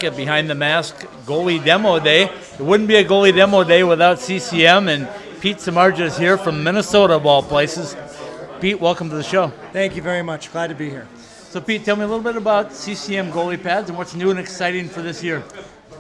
at Behind the Mask Goalie Demo Day. It wouldn't be a Goalie Demo Day without CCM, and Pete Samardzija is here from Minnesota, of all places. Pete, welcome to the show. Thank you very much. Glad to be here. So Pete, tell me a little bit about CCM goalie pads and what's new and exciting for this year.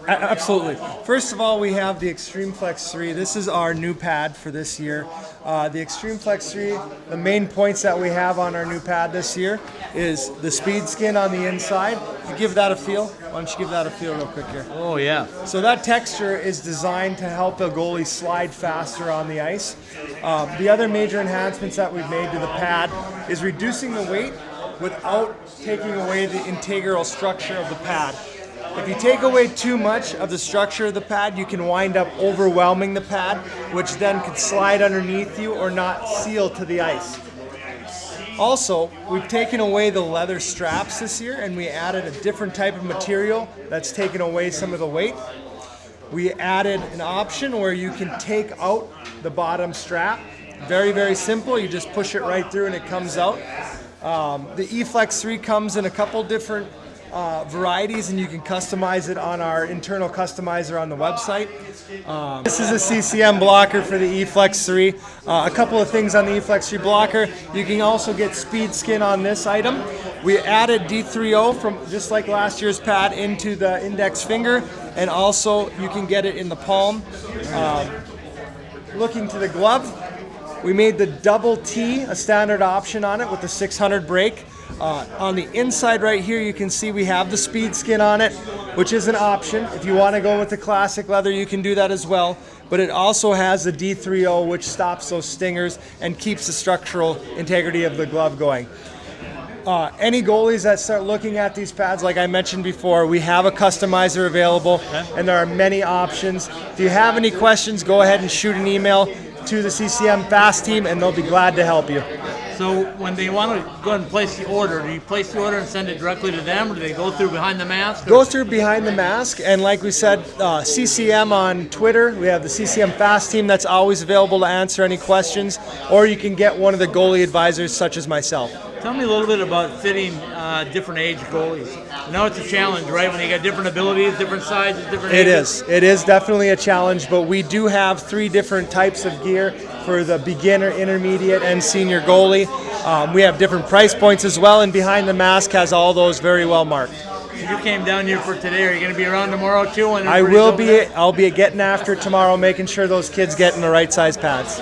Absolutely. First of all, we have the Extreme Flex 3. This is our new pad for this year. The Extreme Flex 3, the main points that we have on our new pad this year is the speed skin on the inside. If you give that a feel, why don't you give that a feel real quick here? Oh, yeah. So that texture is designed to help the goalie slide faster on the ice. The other major enhancements that we've made to the pad is reducing the weight without taking away the integral structure of the pad. If you take away too much of the structure of the pad, you can wind up overwhelming the pad, which then could slide underneath you or not seal to the ice. Also, we've taken away the leather straps this year, and we added a different type of material that's taken away some of the weight. We added an option where you can take out the bottom strap. Very, very simple. You just push it right through and it comes out. The eFlex 3 comes in a couple different varieties, and you can customize it on our internal customizer on the website. This is a CCM blocker for the eFlex 3. A couple of things on the eFlex 3 blocker. You can also get speed skin on this item. We added D3O from just like last year's pad into the index finger, and also you can get it in the palm. Looking to the glove, we made the double T a standard option on it with the 600 brake. On the inside right here, you can see we have the speed skin on it, which is an option. If you want to go with the classic leather, you can do that as well. But it also has the D3O, which stops those stingers and keeps the structural integrity of the glove going. Any goalies that start looking at these pads, like I mentioned before, we have a customizer available, and there are many options. If you have any questions, go ahead and shoot an email to the CCM Fast team, and they'll be glad to help you. So when they want to go ahead and place the order, do you place the order and send it directly to them, or do they go through Behind the Mask? Go through Behind the Mask, and like we said, CCM on Twitter. We have the CCM Fast team that's always available to answer any questions, or you can get one of the goalie advisors such as myself. Tell me a little bit about fitting different age goalies. I know it's a challenge, right? When you got different abilities, different sizes, different ages. It is definitely a challenge, but we do have 3 different types of gear for the beginner, intermediate, and senior goalie. We have different price points as well, and Behind the Mask has all those very well marked. So you came down here for today. Are you going to be around tomorrow too? I'll be getting after it tomorrow, making sure those kids get in the right size pads.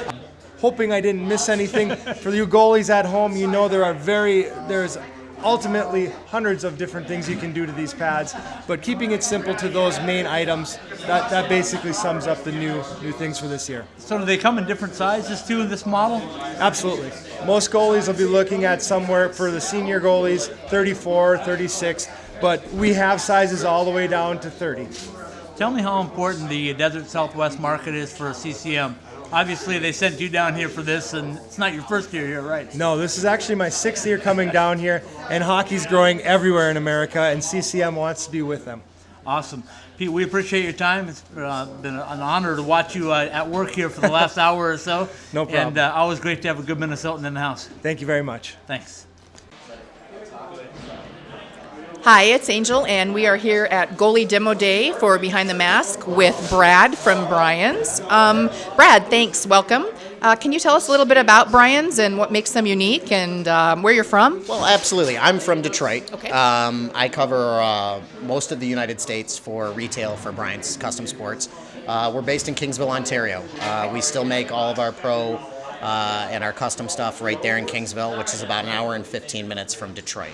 Hoping I didn't miss anything. For you goalies at home, you know there's ultimately hundreds of different things you can do to these pads, but keeping it simple to those main items, that basically sums up the new things for this year. So do they come in different sizes too in this model? Absolutely. Most goalies will be looking at somewhere for the senior goalies, 34, 36, but we have sizes all the way down to 30. Tell me how important the Desert Southwest market is for CCM. Obviously, they sent you down here for this, and it's not your first year here, right? No, this is actually my 6th year coming down here, and hockey's growing everywhere in America, and CCM wants to be with them. Awesome. Pete, we appreciate your time. It's been an honor to watch you at work here for the last hour or so. No problem. And always great to have a good Minnesotan in the house. Thank you very much. Thanks. Hi, it's Angel, and we are here at Goalie Demo Day for Behind the Mask with Brad from Brian's. Brad, thanks. Welcome. Can you tell us a little bit about Brian's and what makes them unique and where you're from? Well, absolutely. I'm from Detroit. Okay. I cover most of the United States for retail for Brian's Custom Sports. We're based in Kingsville, Ontario. We still make all of our pro and our custom stuff right there in Kingsville, which is about an hour and 15 minutes from Detroit.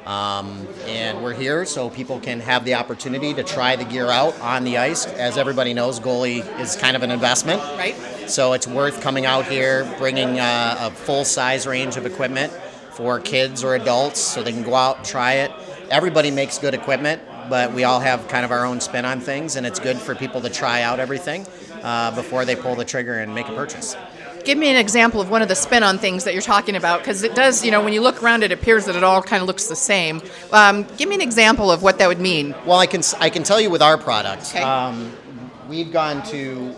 And we're here so people can have the opportunity to try the gear out on the ice. As everybody knows, goalie is kind of an investment. Right. So it's worth coming out here, bringing a full-size range of equipment for kids or adults so they can go out and try it. Everybody makes good equipment, but we all have kind of our own spin on things, and it's good for people to try out everything before they pull the trigger and make a purchase. Give me an example of one of the spin-on things that you're talking about, because it does, when you look around, it appears that it all kind of looks the same. Give me an example of what that would mean. Well, I can tell you with our product. Okay. we've gone to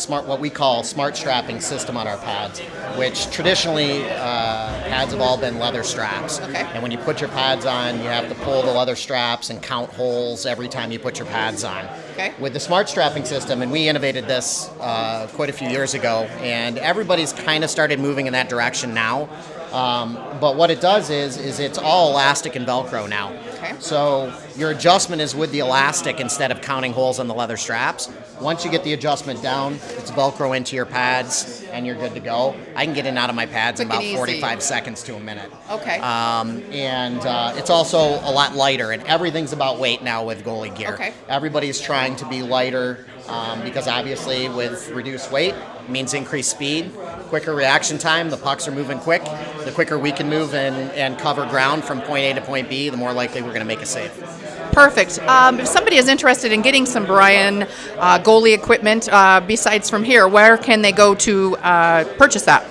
what we call smart strapping system on our pads, which traditionally pads have all been leather straps. Okay. And when you put your pads on, you have to pull the leather straps and count holes every time you put your pads on. Okay. With the smart strapping system, and we innovated this quite a few years ago, and everybody's kind of started moving in that direction now. But what it does is it's all elastic and Velcro now. Okay. So your adjustment is with the elastic instead of counting holes on the leather straps. Once you get the adjustment down, it's Velcro into your pads, and you're good to go. I can get in and out of my pads in Quick about and easy. 45 seconds to a minute. Okay. And it's also a lot lighter, and everything's about weight now with goalie gear. Okay. Everybody's trying to be lighter because obviously with reduced weight means increased speed, quicker reaction time. The pucks are moving quick. The quicker we can move and cover ground from point A to point B, the more likely we're going to make a save. Perfect. If somebody is interested in getting some Brian goalie equipment, besides from here, where can they go to purchase that?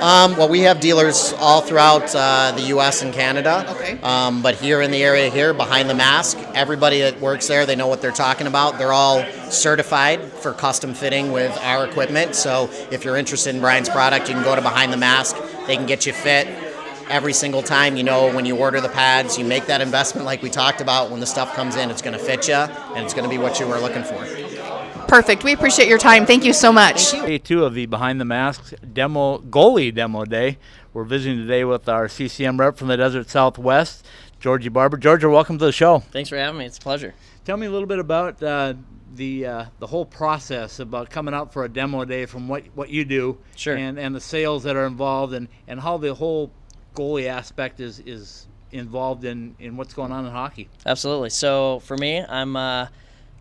Well, we have dealers all throughout the U.S. and Canada. Okay. But here in the area here, behind the mask, everybody that works there, they know what they're talking about. They're all certified for custom fitting with our equipment. So if you're interested in Brian's product, you can go to Behind the Mask. They can get you fit every single time. You know, when you order the pads, you make that investment like we talked about. When the stuff comes in, it's going to fit you, and it's going to be what you were looking for. Perfect. We appreciate your time. Thank you so much. Day 2 of the Behind the Mask goalie demo day. We're visiting today with our CCM rep from the Desert Southwest, Georgie Barber. Georgie, welcome to the show. Thanks for having me. It's a pleasure. Tell me a little bit about the whole process about coming out for a demo day from what you do, Sure. and the sales that are involved, and how the whole goalie aspect is involved in what's going on in hockey. Absolutely. So for me, I'm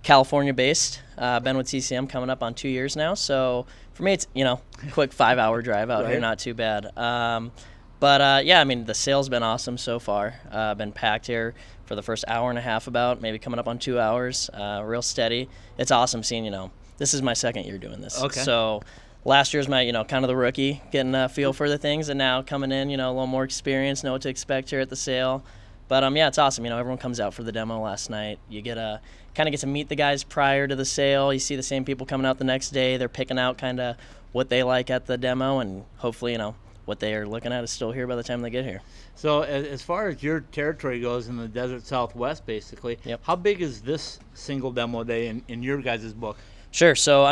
California-based. Been with CCM coming up on 2 years now. So for me, it's a quick 5-hour drive out Right. here, not too bad. But yeah, I mean the sales been awesome so far. Been packed here for the first hour and a half, about maybe coming up on 2 hours. Real steady. It's awesome seeing. This is my second year doing this. Okay. So last year's my kind of the rookie, getting a feel for the things, and now coming in, a little more experience, know what to expect here at the sale. But yeah, it's awesome. Everyone comes out for the demo last night. You get to meet the guys prior to the sale. You see the same people coming out the next day. They're picking out kind of what they like at the demo, and hopefully, what they are looking at is still here by the time they get here. So as far as your territory goes in the Desert Southwest, basically, Yep. how big is this single demo day in your guys' book? Sure. So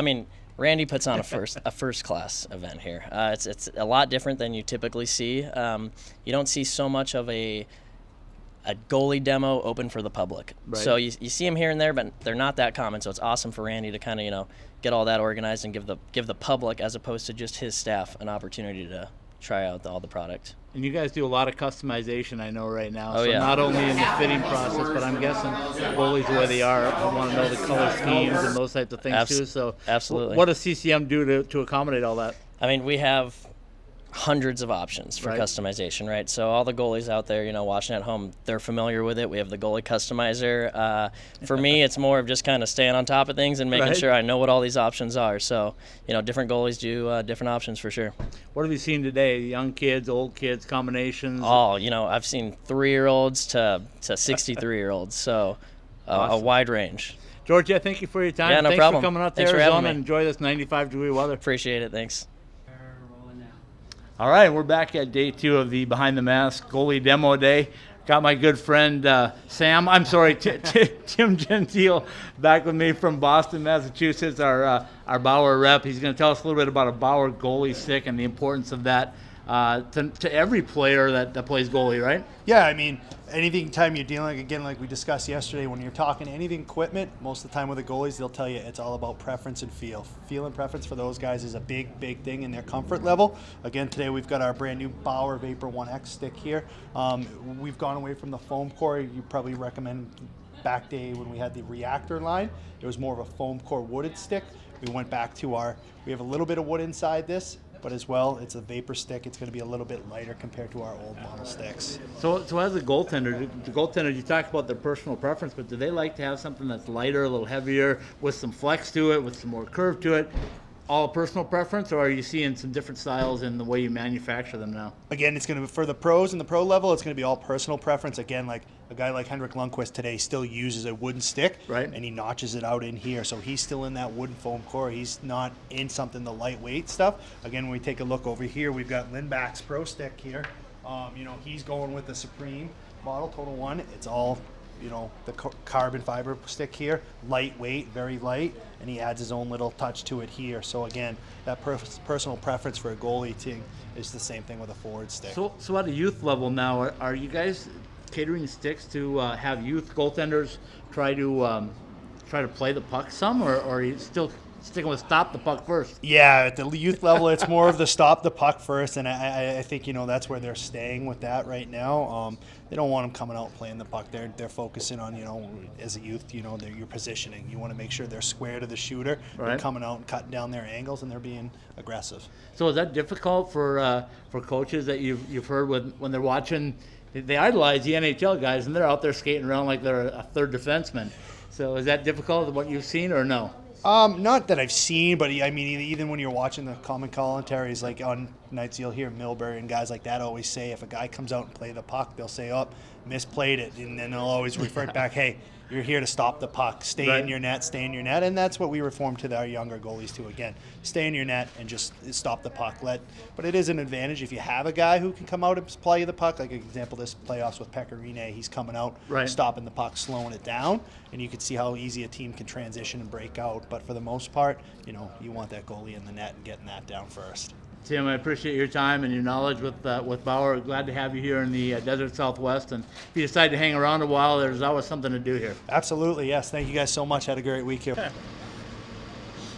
Randy puts on a first class event here. It's a lot different than you typically see. You don't see so much of a goalie demo open for the public. Right. So you see them here and there, but they're not that common. So it's awesome for Randy to kind of get all that organized and give the public, as opposed to just his staff, an opportunity to try out all the product. And you guys do a lot of customization, I know, right now. Oh, So yeah. not only in the fitting process, but I'm guessing goalies, the way they are, want to know the color schemes and those types of things too. So Absolutely. what does CCM do to accommodate all that? We have hundreds of options for Right. customization, right? So all the goalies out there, watching at home, they're familiar with it. We have the goalie customizer. For me, it's more of just kind of staying on top of things and making Right. sure I know what all these options are. So, different goalies do different options for sure. What have you seen today? Young kids, old kids, combinations? I've seen 3-year-olds to 63-year-olds. So a Awesome. wide range. Georgie, I thank you for your time. Yeah, no Thanks problem. for coming out to Thanks for having Arizona me. and enjoy this 95-degree weather. Appreciate it. Thanks. All right, we're back at day 2 of the Behind the Mask goalie demo day. Got my good friend Tim Gentile back with me from Boston, Massachusetts, our Bauer rep. He's going to tell us a little bit about a Bauer goalie stick and the importance of that to every player that plays goalie, right? Yeah, anytime you're dealing, again, like we discussed yesterday, when you're talking anything equipment, most of the time with the goalies, they'll tell you it's all about preference and feel. Feel and preference for those guys is a big, big thing in their comfort level. Again, today we've got our brand new Bauer Vapor 1X stick here. We've gone away from the foam core. You probably recommend back day when we had the reactor line. It was more of a foam core wooded stick. We went back to we have a little bit of wood inside this, but as well, it's a vapor stick. It's going to be a little bit lighter compared to our old model sticks. So as a goaltender, you talk about their personal preference, but do they like to have something that's lighter, a little heavier, with some flex to it, with some more curve to it? All personal preference, or are you seeing some different styles in the way you manufacture them now? Again, it's going to be for the pros and the pro level. It's going to be all personal preference. Again, like a A guy like Henrik Lundqvist today still uses a wooden stick, Right. and he notches it out in here. So he's still in that wooden foam core. He's not in something the lightweight stuff. Again, when we take a look over here, we've got Lindback's Pro Stick here. He's going with the Supreme model, Total One. It's all, the carbon fiber stick here, lightweight, very light, and he adds his own little touch to it here. So again, that personal preference for a goalie thing is the same thing with a forward stick. So at a youth level now, are you guys catering sticks to have youth goaltenders try to play the puck some, or are you still sticking with stop the puck first? Yeah, at the youth level, it's more of the stop the puck first, and I think that's where they're staying with that right now. They don't want them coming out and playing the puck. They're focusing on as a youth, your positioning. You want to make sure they're square to the shooter. Right. They're coming out and cutting down their angles, and they're being aggressive. So is that difficult for coaches that you've heard when they're watching? They idolize the NHL guys, and they're out there skating around like they're a third defenseman. So is that difficult, what you've seen, or no? Not that I've seen, but I mean, even when you're watching the common commentaries, like on nights you'll hear Milbury and guys like that always say, if a guy comes out and play the puck, they'll say, "Oh, misplayed it," and then they'll always revert back, "Hey, you're here to stop the puck. Stay Right. in your net, stay in your net," and that's what we reform to our younger goalies too. Again, stay in your net and just stop the puck. But it is an advantage if you have a guy who can come out and play the puck. Like an example, this playoffs with Pecorine, he's coming out, Right. stopping the puck, slowing it down, and you can see how easy a team can transition and break out. But for the most part, you want that goalie in the net and getting that down first. Tim, I appreciate your time and your knowledge with Bauer. Glad to have you here in the desert Southwest. And if you decide to hang around a while, there's always something to do here. Absolutely, yes. Thank you guys so much. Had a great week here.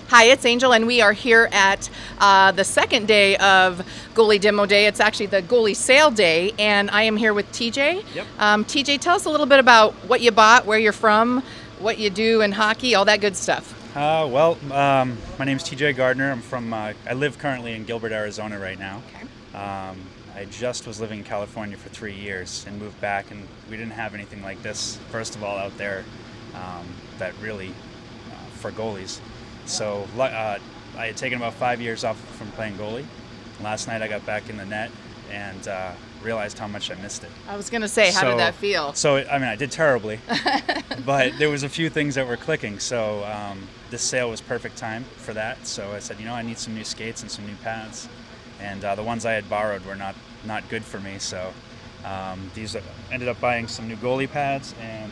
Hi, it's Angel, and we are here at the second day of Goalie Demo Day. It's actually the Goalie Sale Day, and I am here with TJ. Yep. TJ, tell us a little bit about what you bought, where you're from, what you do in hockey, all that good stuff. My name's TJ Gardner. I'm from. I live currently in Gilbert, Arizona, right now. Okay. I just was living in California for 3 years and moved back, and we didn't have anything like this. First of all, out there, that really for goalies. So I had taken about 5 years off from playing goalie. Last night I got back in the net and realized how much I missed it. I was going to say, how did that feel? So, I did terribly, but there was a few things that were clicking. So this sale was perfect time for that. So I said, I need some new skates and some new pads. And the ones I had borrowed were not good for me. So ended up buying some new goalie pads and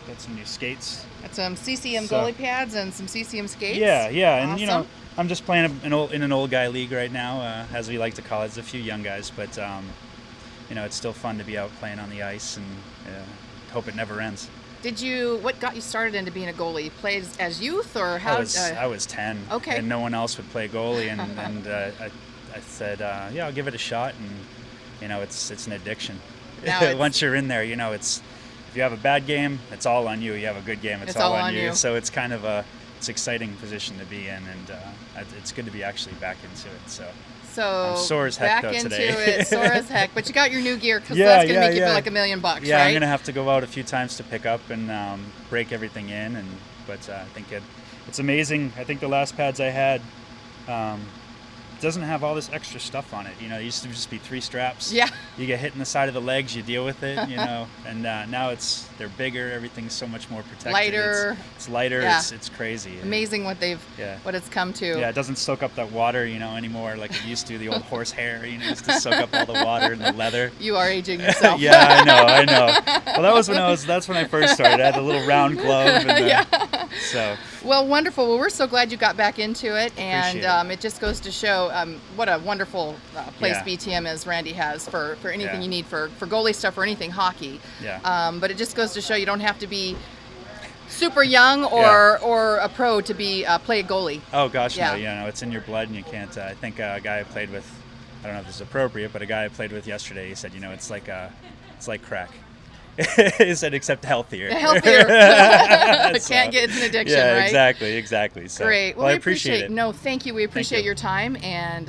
got some new skates. Got some CCM So- goalie pads and some CCM skates. Yeah, and Awesome. I'm just playing in an old guy league right now, as we like to call it. There's a few young guys, but it's still fun to be out playing on the ice, and hope it never ends. What got you started into being a goalie? You played as youth, or how? I was 10, Okay. and no one else would play goalie, and I said, I'll give it a shot, and it's an addiction. Now it's- Once you're in there, it's if you have a bad game, it's all on you. You have a good game, it's all on you. So it's kind of it's exciting position to be in, and it's good to be actually back into it. So I'm sore as heck back though into today. it, sore as heck. But you got your new gear, because Yeah, that's gonna yeah, make you yeah. feel like $1 million, Yeah, right? I'm gonna have to go out a few times to pick up and break everything in, but I think it's amazing. I think the last pads I had doesn't have all this extra stuff on it. It used to just be 3 straps. Yeah. You get hit in the side of the legs, you deal with it. And now they're bigger. Everything's so much more protected. Lighter. It's lighter. Yeah. It's crazy. Amazing what Yeah. it's come to. Yeah, it doesn't soak up that water, anymore like it used to. The old horse hair, used to soak up all the water and the leather. You are aging yourself. Yeah, I know. Well, that's when I first started. I had the little round glove. And, So. Well, wonderful. Well, we're so glad you got back into it, and Appreciate it just goes to show what a wonderful place Yeah. BTM is. Randy has for anything Yeah. you need for goalie stuff or anything hockey. Yeah. But it just goes to show you don't have to be super young or a pro to be play a goalie. Oh gosh, Yeah. no, it's in your blood, and you can't. I think a guy I played with, I don't know if this is appropriate, but a guy I played with yesterday, he said, it's like crack. He said, except healthier. Healthier. So, It's an addiction, yeah, right? exactly. So, Great. Well, I we appreciate it. No, thank you. We appreciate you. your time, and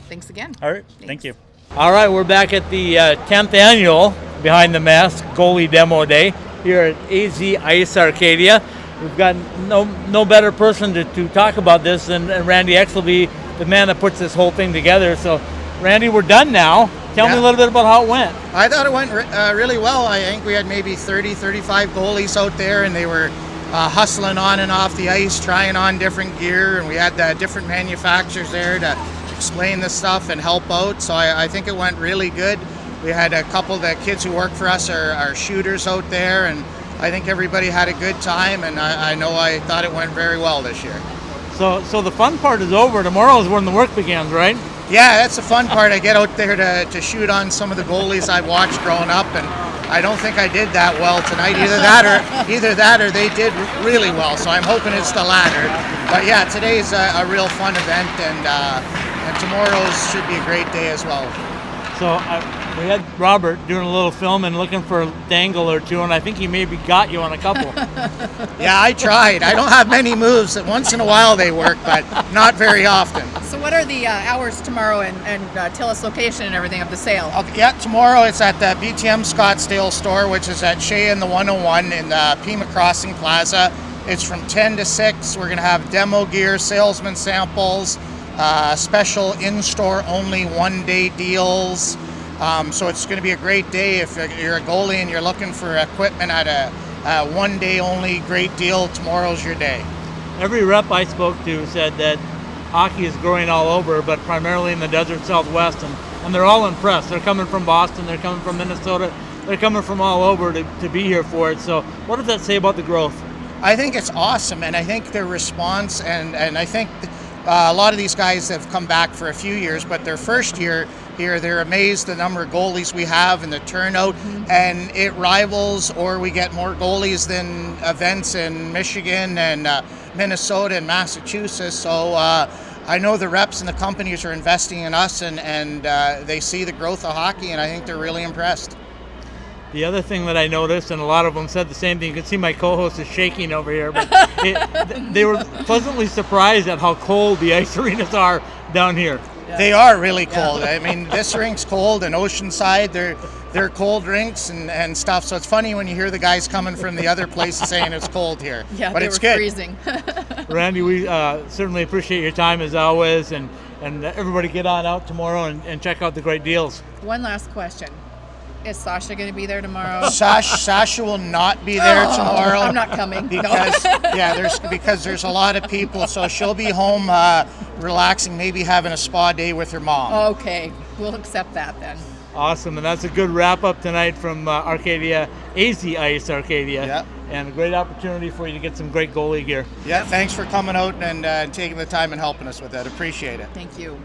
thanks again. All right, Thanks. thank you. All right, we're back at the 10th annual Behind the Mask Goalie Demo Day here at AZ Ice Arcadia. We've got no better person to talk about this than Randy Exelby, the man that puts this whole thing together. So, Randy, we're done now. Tell me Yeah. a little bit about how it went. I thought it went really well. I think we had maybe 30, 35 goalies out there, and they were hustling on and off the ice, trying on different gear, and we had different manufacturers there to explain the stuff and help out. So I think it went really good. We had a couple of the kids who work for us are shooters out there, and I think everybody had a good time, and I thought it went very well this year. So the fun part is over. Tomorrow is when the work begins, right? Yeah, that's the fun part. I get out there to shoot on some of the goalies I've watched growing up, and I don't think I did that well tonight. Either that or they did really well. So I'm hoping it's the latter. But yeah, today's a real fun event, and tomorrow's should be a great day as well. So we had Robert doing a little film and looking for a dangle or two, and I think he maybe got you on a couple. Yeah, I tried. I don't have many moves. Once in a while they work, but not very often. So what are the hours tomorrow, and tell us location and everything of the sale? Okay, yeah, tomorrow it's at the BTM Scottsdale store, which is at Shea and the 101 in the Pima Crossing Plaza. It's from 10 to 6. We're going to have demo gear, salesman samples, special in-store only one-day deals. So it's going to be a great day if you're a goalie and you're looking for equipment at a one-day only great deal. Tomorrow's your day. Every rep I spoke to said that hockey is growing all over, but primarily in the desert Southwest, and they're all impressed. They're coming from Boston, they're coming from Minnesota, they're coming from all over to be here for it. So what does that say about the growth? I think it's awesome, and I think their response, and I think a lot of these guys have come back for a few years, but their first year here, they're amazed the number of goalies we have and the turnout, and it rivals, or we get more goalies than events in Michigan and Minnesota and Massachusetts. So I know the reps and the companies are investing in us, and they see the growth of hockey, and I think they're really impressed. The other thing that I noticed, and a lot of them said the same thing, you can see my co-host is shaking over here, but they were pleasantly surprised at how cold the ice arenas are down here. They are really cold. I mean, this rink's cold, and Oceanside, they're cold rinks and stuff. So it's funny when you hear the guys coming from the other places saying it's cold here. Yeah, but they it's were good. freezing. Randy, we certainly appreciate your time as always, and everybody get on out tomorrow and check out the great deals. One last question. Is Sasha going to be there tomorrow? Sasha will not be there tomorrow. I'm not coming. Because because there's a lot of people, so she'll be home relaxing, maybe having a spa day with her mom. Okay, we'll accept that then. Awesome, and that's a good wrap up tonight from Arcadia, AZ Ice Arcadia. Yep. And a great opportunity for you to get some great goalie gear. Yeah, thanks for coming out and taking the time and helping us with that. Appreciate it. Thank you.